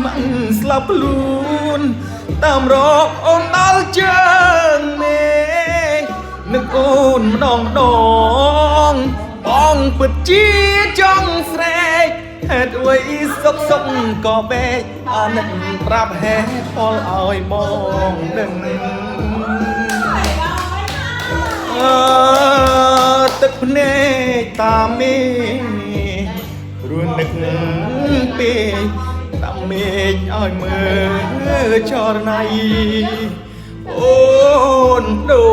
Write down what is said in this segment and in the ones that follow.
មិនស្លាប់ខ្លួនតាមរកអូនដល់ជើងមេនឹកអូនម្ដងបងពិតជាចង់ស្រែកហេតុអ្វីសុកក៏បែកអានឹកប្រាប់ហេតុផលឲ្យបងដឹងទឹកភ្នែកតាមមេរួននឹកពេកតាមមេឃឲ្យមើលចរណៃអូនដូ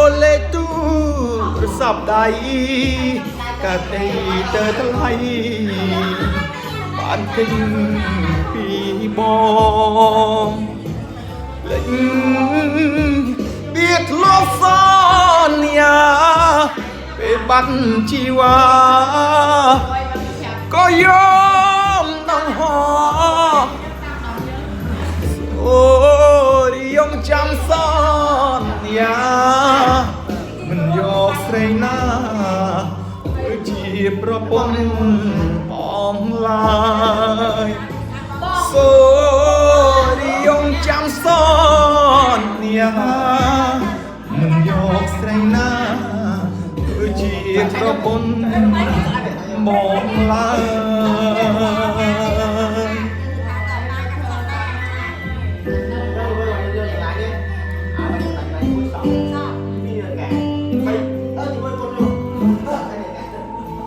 រលេខទូរស័ព្ទដៃកាត់អីទៅថ្លៃបានគិតពីបងលេចវាធ្លាប់សន្យាពេលបាត់ជីវ៉ាក៏យอมต้องหอអូយងចាំសន្យាមិនយកស្រីណាធ្វើជាប្រពន្ធបងឡើយសូយងចាំសន្យាមិនយកស្រីណាធ្វើជាប្រពន្ធបងឡើយ